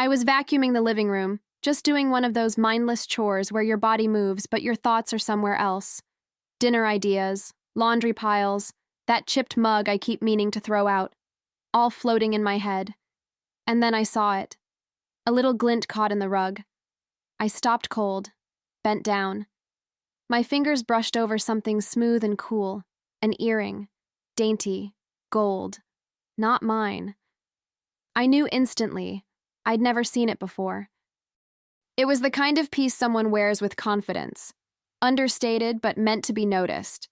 I was vacuuming the living room, just doing one of those mindless chores where your body moves but your thoughts are somewhere else. Dinner ideas, laundry piles, that chipped mug I keep meaning to throw out, all floating in my head. And then I saw it. A little glint caught in the rug. I stopped cold, bent down. My fingers brushed over something smooth and cool, an earring, dainty, gold, not mine. I knew instantly. I'd never seen it before. It was the kind of piece someone wears with confidence, understated but meant to be noticed.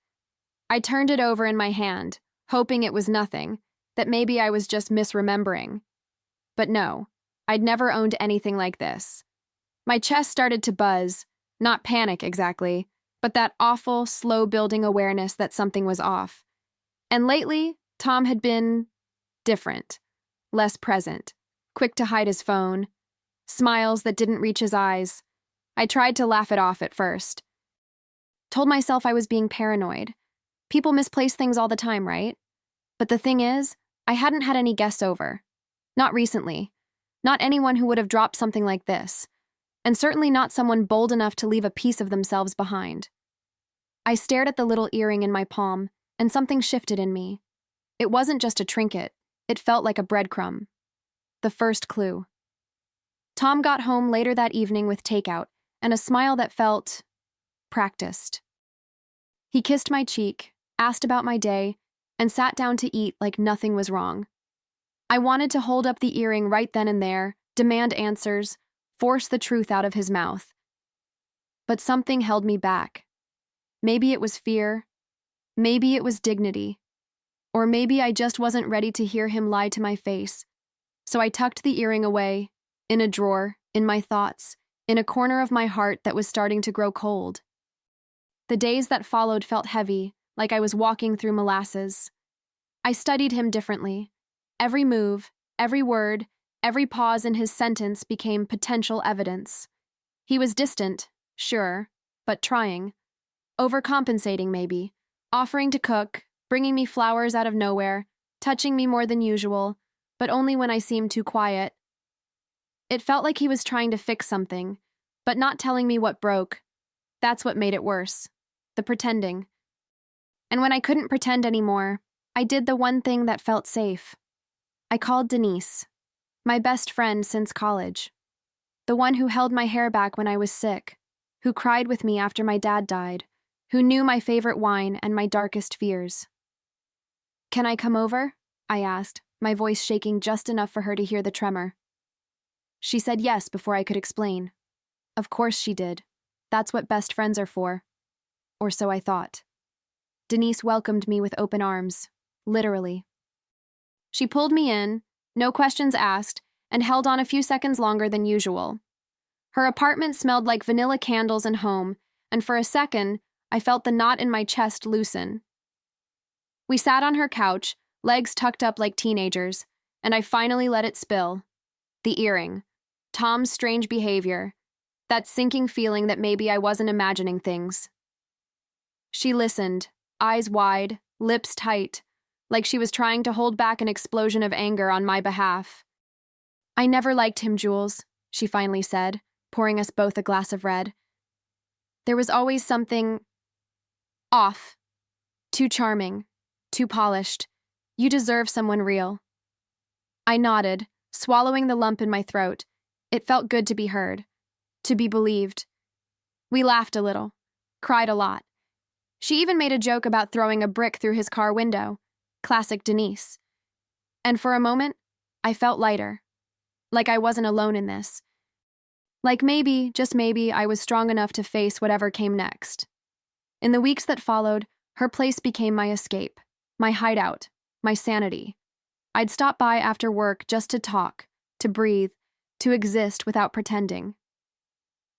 I turned it over in my hand, hoping it was nothing, that maybe I was just misremembering. But no, I'd never owned anything like this. My chest started to buzz, not panic exactly, but that awful, slow-building awareness that something was off. And lately, Tom had been different, less present, quick to hide his phone, smiles that didn't reach his eyes. I tried to laugh it off at first. Told myself I was being paranoid. People misplace things all the time, right? But the thing is, I hadn't had any guests over. Not recently. Not anyone who would have dropped something like this. And certainly not someone bold enough to leave a piece of themselves behind. I stared at the little earring in my palm, and something shifted in me. It wasn't just a trinket. It felt like a breadcrumb. The first clue. Tom got home later that evening with takeout, and a smile that felt practiced. He kissed my cheek, asked about my day, and sat down to eat like nothing was wrong. I wanted to hold up the earring right then and there, demand answers, force the truth out of his mouth. But something held me back. Maybe it was fear, maybe it was dignity, or maybe I just wasn't ready to hear him lie to my face. So I tucked the earring away, in a drawer, in my thoughts, in a corner of my heart that was starting to grow cold. The days that followed felt heavy, like I was walking through molasses. I studied him differently. Every move, every word, every pause in his sentence became potential evidence. He was distant, sure, but trying. Overcompensating, maybe. Offering to cook, bringing me flowers out of nowhere, touching me more than usual, but only when I seemed too quiet. It felt like he was trying to fix something, but not telling me what broke. That's what made it worse. The pretending. And when I couldn't pretend anymore, I did the one thing that felt safe. I called Denise, my best friend since college. The one who held my hair back when I was sick, who cried with me after my dad died, who knew my favorite wine and my darkest fears. "Can I come over?" I asked, my voice shaking just enough for her to hear the tremor. She said yes before I could explain. Of course she did. That's what best friends are for. Or so I thought. Denise welcomed me with open arms, literally. She pulled me in, no questions asked, and held on a few seconds longer than usual. Her apartment smelled like vanilla candles and home, and for a second, I felt the knot in my chest loosen. We sat on her couch, legs tucked up like teenagers, and I finally let it spill. The earring. Tom's strange behavior. That sinking feeling that maybe I wasn't imagining things. She listened, eyes wide, lips tight, like she was trying to hold back an explosion of anger on my behalf. "I never liked him, Jules," she finally said, pouring us both a glass of red. "There was always something off. Too charming, too polished. You deserve someone real." I nodded, swallowing the lump in my throat. It felt good to be heard, to be believed. We laughed a little, cried a lot. She even made a joke about throwing a brick through his car window. Classic Denise. And for a moment, I felt lighter. Like I wasn't alone in this. Like maybe, just maybe, I was strong enough to face whatever came next. In the weeks that followed, her place became my escape, my hideout, my sanity. I'd stop by after work just to talk, to breathe, to exist without pretending.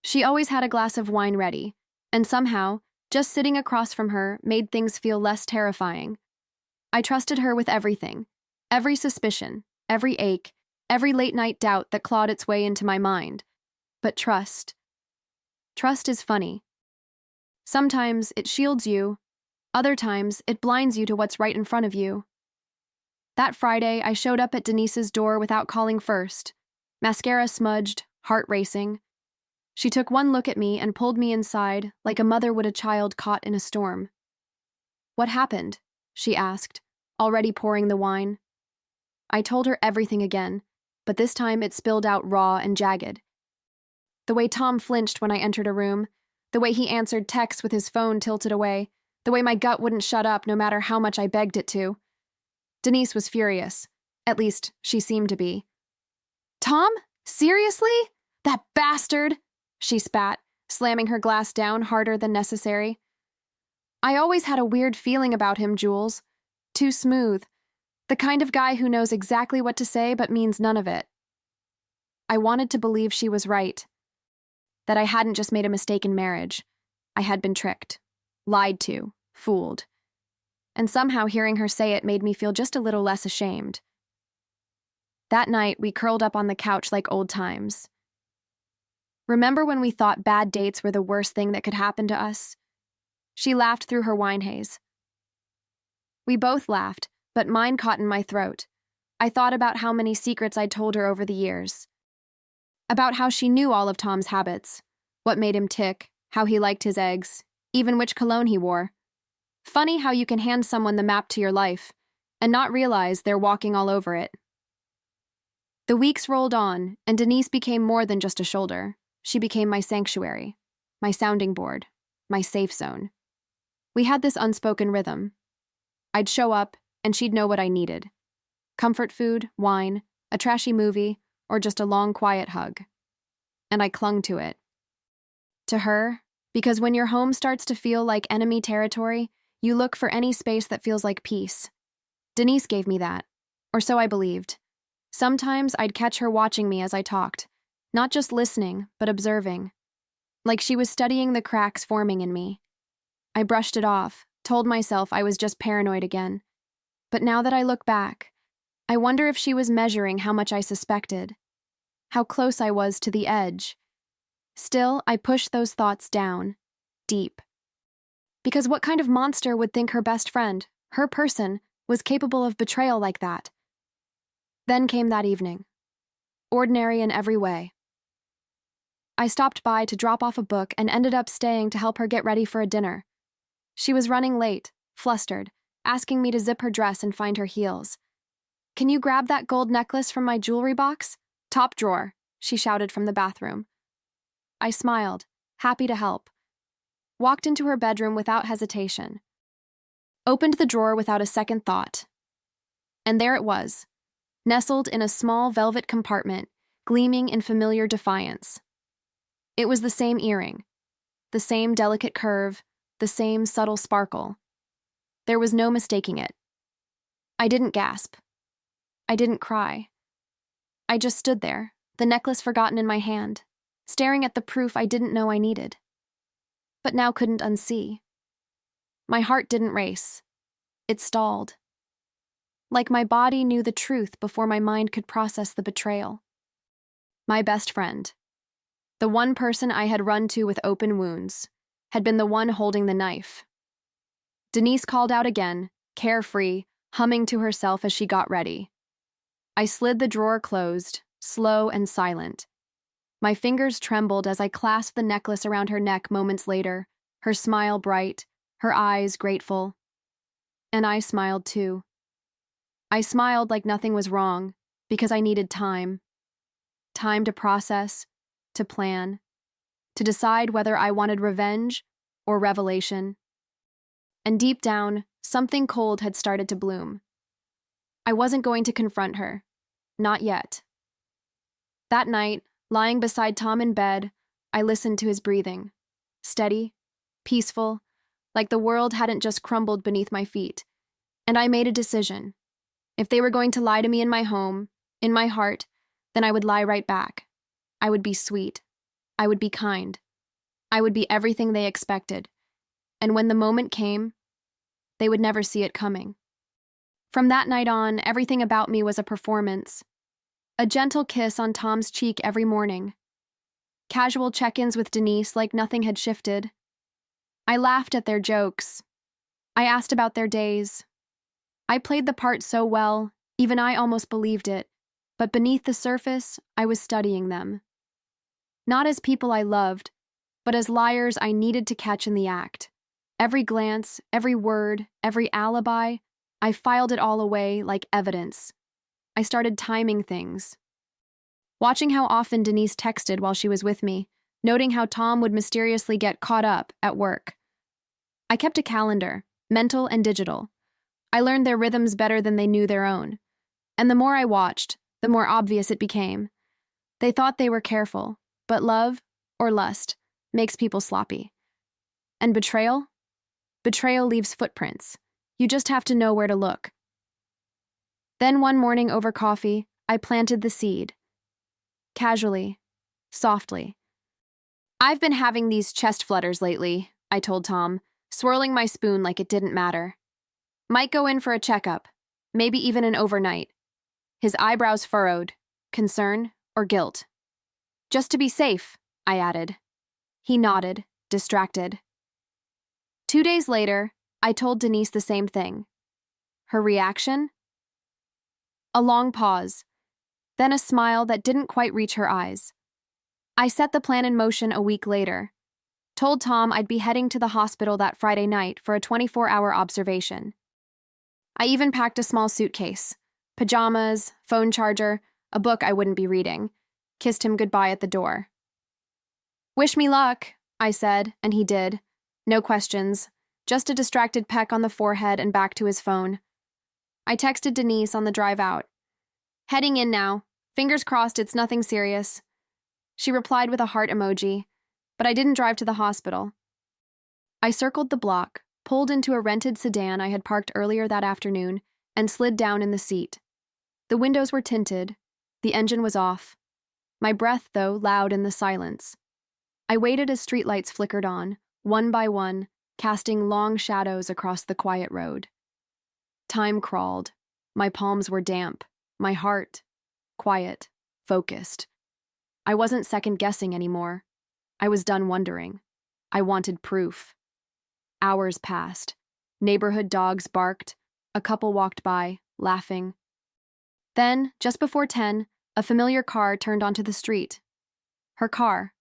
She always had a glass of wine ready, and somehow, just sitting across from her made things feel less terrifying. I trusted her with everything, every suspicion, every ache, every late-night doubt that clawed its way into my mind. But trust is funny. Sometimes it shields you, other times it blinds you to what's right in front of you. That Friday, I showed up at Denise's door without calling first. Mascara smudged, heart racing. She took one look at me and pulled me inside like a mother would a child caught in a storm. "What happened?" she asked, already pouring the wine. I told her everything again, but this time it spilled out raw and jagged. The way Tom flinched when I entered a room, the way he answered texts with his phone tilted away, the way my gut wouldn't shut up no matter how much I begged it to. Denise was furious. At least, she seemed to be. "Tom? Seriously? That bastard!" she spat, slamming her glass down harder than necessary. "I always had a weird feeling about him, Jules. Too smooth. The kind of guy who knows exactly what to say but means none of it." I wanted to believe she was right. That I hadn't just made a mistake in marriage. I had been tricked, lied to, fooled. And somehow hearing her say it made me feel just a little less ashamed. That night, we curled up on the couch like old times. Remember when we thought bad dates were the worst thing that could happen to us? She laughed through her wine haze. We both laughed, but mine caught in my throat. I thought about how many secrets I'd told her over the years. About how she knew all of Tom's habits, what made him tick, how he liked his eggs, even which cologne he wore. Funny how you can hand someone the map to your life and not realize they're walking all over it. The weeks rolled on, and Denise became more than just a shoulder. She became my sanctuary, my sounding board, my safe zone. We had this unspoken rhythm. I'd show up, and she'd know what I needed. Comfort food, wine, a trashy movie, or just a long, quiet hug. And I clung to it. To her, because when your home starts to feel like enemy territory, you look for any space that feels like peace. Denise gave me that, or so I believed. Sometimes I'd catch her watching me as I talked, not just listening, but observing. Like she was studying the cracks forming in me. I brushed it off, told myself I was just paranoid again. But now that I look back, I wonder if she was measuring how much I suspected, how close I was to the edge. Still, I pushed those thoughts down, deep. Because what kind of monster would think her best friend, her person, was capable of betrayal like that? Then came that evening. Ordinary in every way. I stopped by to drop off a book and ended up staying to help her get ready for a dinner. She was running late, flustered, asking me to zip her dress and find her heels. "Can you grab that gold necklace from my jewelry box? Top drawer," she shouted from the bathroom. I smiled, happy to help. Walked into her bedroom without hesitation. Opened the drawer without a second thought. And there it was, nestled in a small velvet compartment, gleaming in familiar defiance. It was the same earring, the same delicate curve, the same subtle sparkle. There was no mistaking it. I didn't gasp. I didn't cry. I just stood there, the necklace forgotten in my hand, staring at the proof I didn't know I needed, but now couldn't unsee. My heart didn't race. It stalled. Like my body knew the truth before my mind could process the betrayal. My best friend, the one person I had run to with open wounds, had been the one holding the knife. Denise called out again, carefree, humming to herself as she got ready. I slid the drawer closed, slow and silent. My fingers trembled as I clasped the necklace around her neck moments later, her smile bright, her eyes grateful. And I smiled too. I smiled like nothing was wrong, because I needed time. Time to process, to plan, to decide whether I wanted revenge or revelation. And deep down, something cold had started to bloom. I wasn't going to confront her. Not yet. That night, lying beside Tom in bed, I listened to his breathing. Steady, peaceful, like the world hadn't just crumbled beneath my feet. And I made a decision. If they were going to lie to me in my home, in my heart, then I would lie right back. I would be sweet. I would be kind. I would be everything they expected. And when the moment came, they would never see it coming. From that night on, everything about me was a performance. A gentle kiss on Tom's cheek every morning. Casual check-ins with Denise like nothing had shifted. I laughed at their jokes. I asked about their days. I played the part so well, even I almost believed it. but beneath the surface, I was studying them. Not as people I loved, but as liars I needed to catch in the act. Every glance, every word, every alibi, I filed it all away like evidence. I started timing things. Watching how often Denise texted while she was with me, noting how Tom would mysteriously get caught up at work. I kept a calendar, mental and digital. I learned their rhythms better than they knew their own. And the more I watched, the more obvious it became. They thought they were careful, but love, or lust, makes people sloppy. And betrayal? Betrayal leaves footprints. You just have to know where to look. Then one morning over coffee, I planted the seed. Casually, softly. "I've been having these chest flutters lately," I told Tom, swirling my spoon like it didn't matter. "Might go in for a checkup, maybe even an overnight." His eyebrows furrowed. Concern or guilt? "Just to be safe," I added. He nodded, distracted. 2 days later, I told Denise the same thing. Her reaction? A long pause, then a smile that didn't quite reach her eyes. I set the plan in motion a week later. Told Tom I'd be heading to the hospital that Friday night for a 24-hour observation. I even packed a small suitcase, pajamas, phone charger, a book I wouldn't be reading. Kissed him goodbye at the door. "Wish me luck," I said, and he did. No questions, just a distracted peck on the forehead and back to his phone. I texted Denise on the drive out. "Heading in now. Fingers crossed it's nothing serious." She replied with a heart emoji, but I didn't drive to the hospital. I circled the block, pulled into a rented sedan I had parked earlier that afternoon, and slid down in the seat. The windows were tinted. The engine was off. My breath, though, loud in the silence. I waited as streetlights flickered on, one by one, casting long shadows across the quiet road. Time crawled. My palms were damp. My heart, quiet, focused. I wasn't second-guessing anymore. I was done wondering. I wanted proof. Hours passed. Neighborhood dogs barked. A couple walked by, laughing. Then, just before 10, a familiar car turned onto the street. Her car.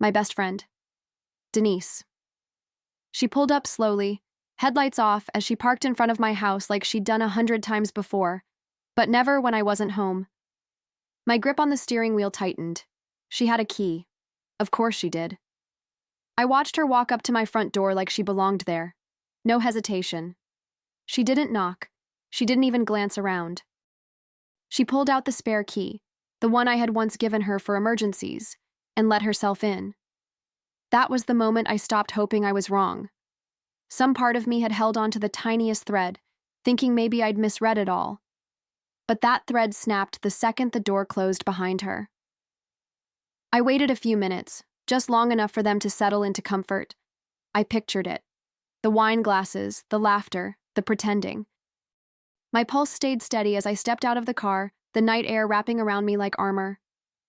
My best friend. Denise. She pulled up slowly, headlights off as she parked in front of my house like she'd done 100 times before, but never when I wasn't home. My grip on the steering wheel tightened. She had a key. Of course she did. I watched her walk up to my front door like she belonged there. No hesitation. She didn't knock. She didn't even glance around. She pulled out the spare key, the one I had once given her for emergencies, and let herself in. That was the moment I stopped hoping I was wrong. Some part of me had held on to the tiniest thread, thinking maybe I'd misread it all. But that thread snapped the second the door closed behind her. I waited a few minutes, just long enough for them to settle into comfort. I pictured it. The wine glasses, the laughter, the pretending. My pulse stayed steady as I stepped out of the car, the night air wrapping around me like armor.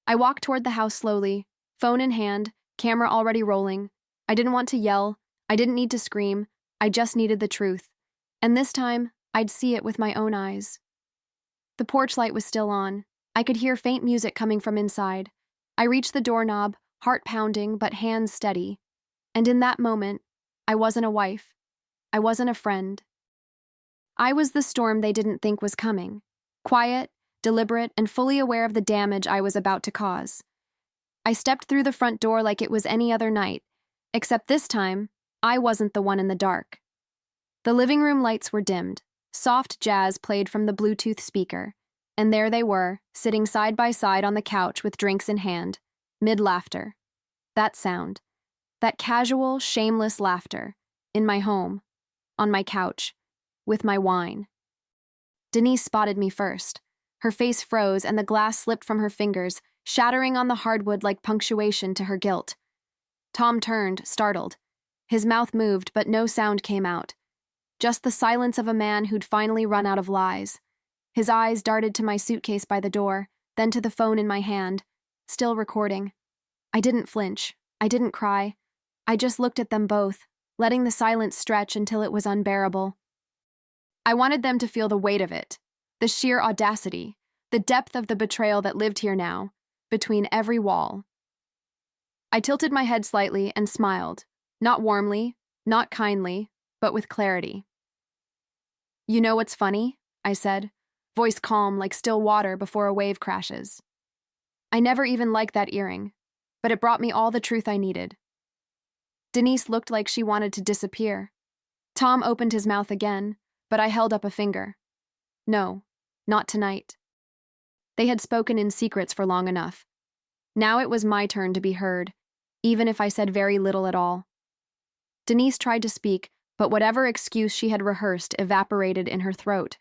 I walked toward the house slowly, phone in hand, camera already rolling. I didn't want to yell. I didn't need to scream. I just needed the truth. And this time, I'd see it with my own eyes. The porch light was still on. I could hear faint music coming from inside. I reached the doorknob, heart pounding but hands steady. And in that moment, I wasn't a wife. I wasn't a friend. I was the storm they didn't think was coming. Quiet, deliberate, and fully aware of the damage I was about to cause. I stepped through the front door like it was any other night, except this time, I wasn't the one in the dark. The living room lights were dimmed. Soft jazz played from the Bluetooth speaker, and there they were, sitting side by side on the couch with drinks in hand, mid-laughter. That sound, that casual, shameless laughter, in my home, on my couch, with my wine. Denise spotted me first. Her face froze and the glass slipped from her fingers, shattering on the hardwood like punctuation to her guilt. Tom turned, startled. His mouth moved, but no sound came out. Just the silence of a man who'd finally run out of lies. His eyes darted to my suitcase by the door, then to the phone in my hand, still recording. I didn't flinch. I didn't cry. I just looked at them both, letting the silence stretch until it was unbearable. I wanted them to feel the weight of it, the sheer audacity, the depth of the betrayal that lived here now, between every wall. I tilted my head slightly and smiled, not warmly, not kindly, but with clarity. "You know what's funny?" I said, voice calm like still water before a wave crashes. I never even liked that earring, but it brought me all the truth I needed. Denise looked like she wanted to disappear. Tom opened his mouth again, but I held up a finger. No, not tonight. They had spoken in secrets for long enough. Now it was my turn to be heard, even if I said very little at all. Denise tried to speak, but whatever excuse she had rehearsed evaporated in her throat.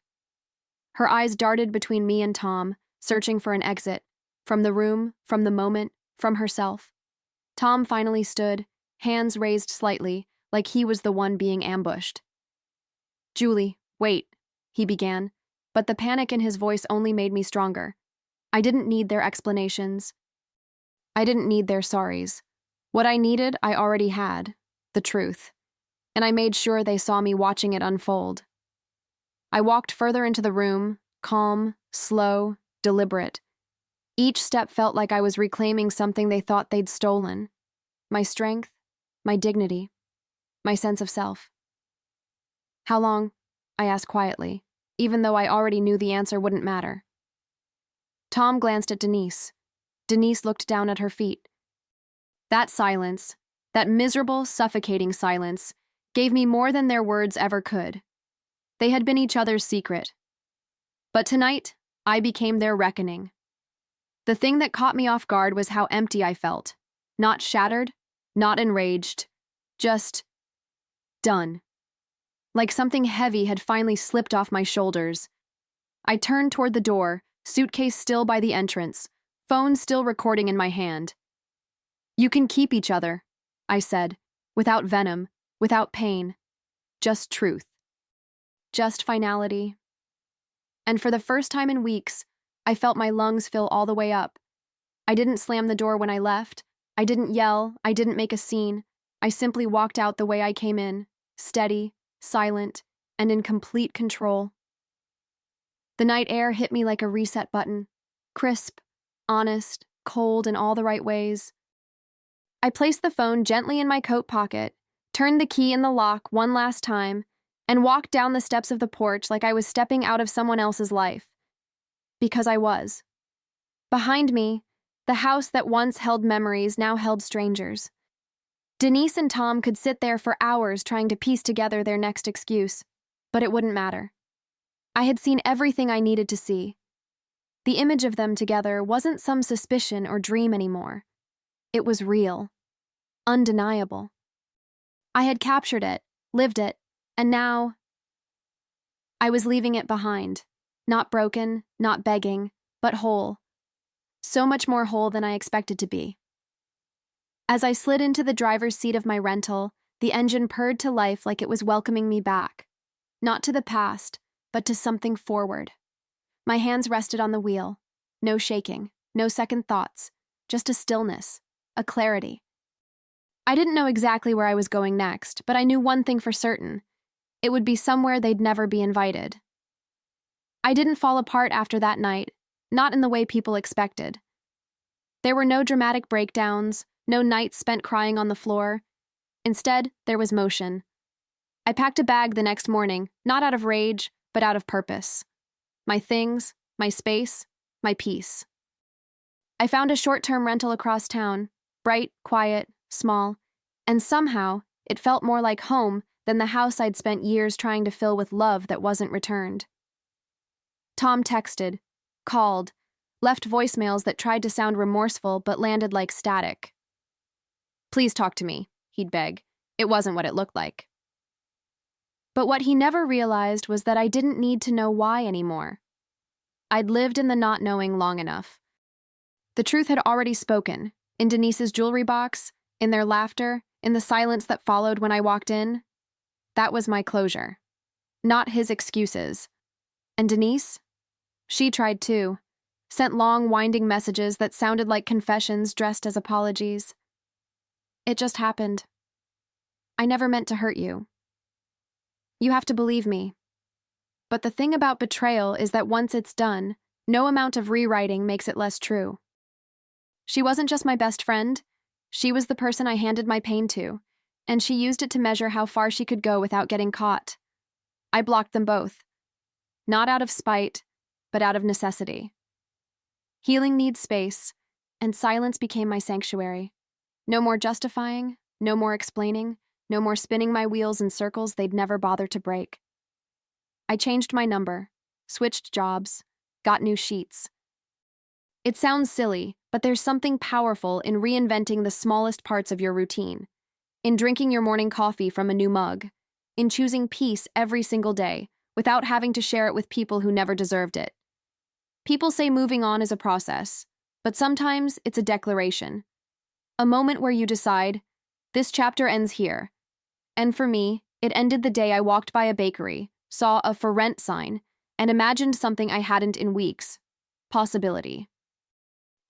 Her eyes darted between me and Tom, searching for an exit, from the room, from the moment, from herself. Tom finally stood, hands raised slightly, like he was the one being ambushed. "Julie, wait," he began, but the panic in his voice only made me stronger. I didn't need their explanations. I didn't need their sorries. What I needed, I already had, the truth. And I made sure they saw me watching it unfold. I walked further into the room, calm, slow, deliberate. Each step felt like I was reclaiming something they thought they'd stolen. My strength, my dignity, my sense of self. "How long?" I asked quietly, even though I already knew the answer wouldn't matter. Tom glanced at Denise. Denise looked down at her feet. That silence, that miserable, suffocating silence, gave me more than their words ever could. They had been each other's secret. But tonight, I became their reckoning. The thing that caught me off guard was how empty I felt. Not shattered, not enraged, just done. Like something heavy had finally slipped off my shoulders. I turned toward the door, suitcase still by the entrance, phone still recording in my hand. "You can keep each other," I said, without venom, without pain, just truth. Just finality. And for the first time in weeks, I felt my lungs fill all the way up. I didn't slam the door when I left. I didn't yell. I didn't make a scene. I simply walked out the way I came in, steady, silent, and in complete control. The night air hit me like a reset button, crisp, honest, cold in all the right ways. I placed the phone gently in my coat pocket, turned the key in the lock one last time, and walked down the steps of the porch like I was stepping out of someone else's life. Because I was. Behind me, the house that once held memories now held strangers. Denise and Tom could sit there for hours trying to piece together their next excuse, but it wouldn't matter. I had seen everything I needed to see. The image of them together wasn't some suspicion or dream anymore. It was real. Undeniable. I had captured it, lived it, and now I was leaving it behind. Not broken, not begging, but whole. So much more whole than I expected to be. As I slid into the driver's seat of my rental, the engine purred to life like it was welcoming me back. Not to the past, but to something forward. My hands rested on the wheel. No shaking, no second thoughts, just a stillness, a clarity. I didn't know exactly where I was going next, but I knew one thing for certain. It would be somewhere they'd never be invited. I didn't fall apart after that night, not in the way people expected. There were no dramatic breakdowns, no nights spent crying on the floor. Instead, there was motion. I packed a bag the next morning, not out of rage, but out of purpose. My things, my space, my peace. I found a short-term rental across town, bright, quiet, small, and somehow it felt more like home than the house I'd spent years trying to fill with love that wasn't returned. Tom texted, called, left voicemails that tried to sound remorseful but landed like static. "Please talk to me," he'd beg. It wasn't what it looked like. But what he never realized was that I didn't need to know why anymore. I'd lived in the not knowing long enough. The truth had already spoken, in Denise's jewelry box, in their laughter, in the silence that followed when I walked in. That was my closure. Not his excuses. And Denise? She tried too. Sent long, winding messages that sounded like confessions dressed as apologies. "It just happened. I never meant to hurt you. You have to believe me. But the thing about betrayal is that once it's done, No amount of rewriting makes it less true. She wasn't just my best friend, she was the person I handed my pain to, and she used it to measure how far she could go without getting caught. I blocked them both. Not out of spite, but out of necessity. Healing needs space, and silence became my sanctuary. No more justifying, no more explaining, no more spinning my wheels in circles they'd never bother to break. I changed my number, switched jobs, got new sheets. It sounds silly, but there's something powerful in reinventing the smallest parts of your routine. In drinking your morning coffee from a new mug. In choosing peace every single day, without having to share it with people who never deserved it. People say moving on is a process, but sometimes it's a declaration. A moment where you decide, this chapter ends here. And for me, it ended the day I walked by a bakery, saw a for rent sign, and imagined something I hadn't in weeks. Possibility.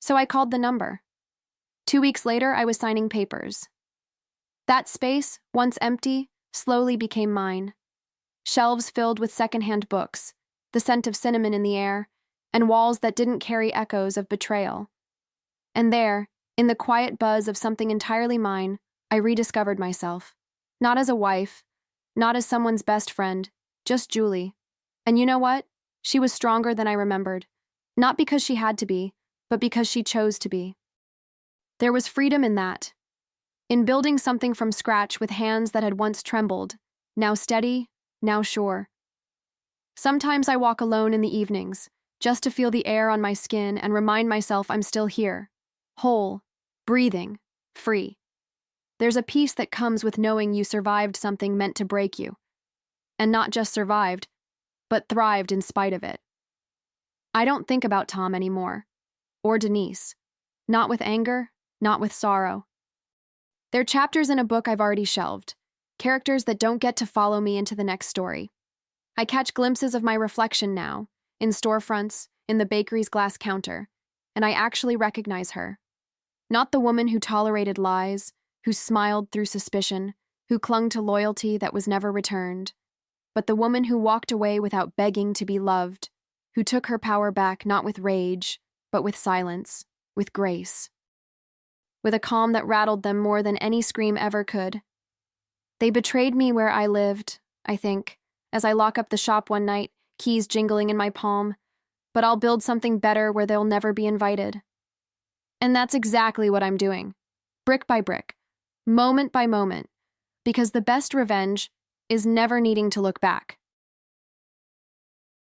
So I called the number. 2 weeks later, I was signing papers. That space, once empty, slowly became mine. Shelves filled with secondhand books, the scent of cinnamon in the air, and walls that didn't carry echoes of betrayal. And there, in the quiet buzz of something entirely mine, I rediscovered myself. Not as a wife, not as someone's best friend, just Julie. And you know what? She was stronger than I remembered. Not because she had to be, but because she chose to be. There was freedom in that. In building something from scratch with hands that had once trembled, now steady, now sure. Sometimes I walk alone in the evenings, just to feel the air on my skin and remind myself I'm still here, whole, breathing, free. There's a peace that comes with knowing you survived something meant to break you. And not just survived, but thrived in spite of it. I don't think about Tom anymore, or Denise. Not with anger, not with sorrow. They're chapters in a book I've already shelved, characters that don't get to follow me into the next story. I catch glimpses of my reflection now, in storefronts, in the bakery's glass counter, and I actually recognize her. Not the woman who tolerated lies, who smiled through suspicion, who clung to loyalty that was never returned, but the woman who walked away without begging to be loved, who took her power back not with rage, but with silence, with grace. With a calm that rattled them more than any scream ever could. They betrayed me where I lived, I think, as I lock up the shop one night, keys jingling in my palm, but I'll build something better where they'll never be invited. And that's exactly what I'm doing, brick by brick, moment by moment, because the best revenge is never needing to look back.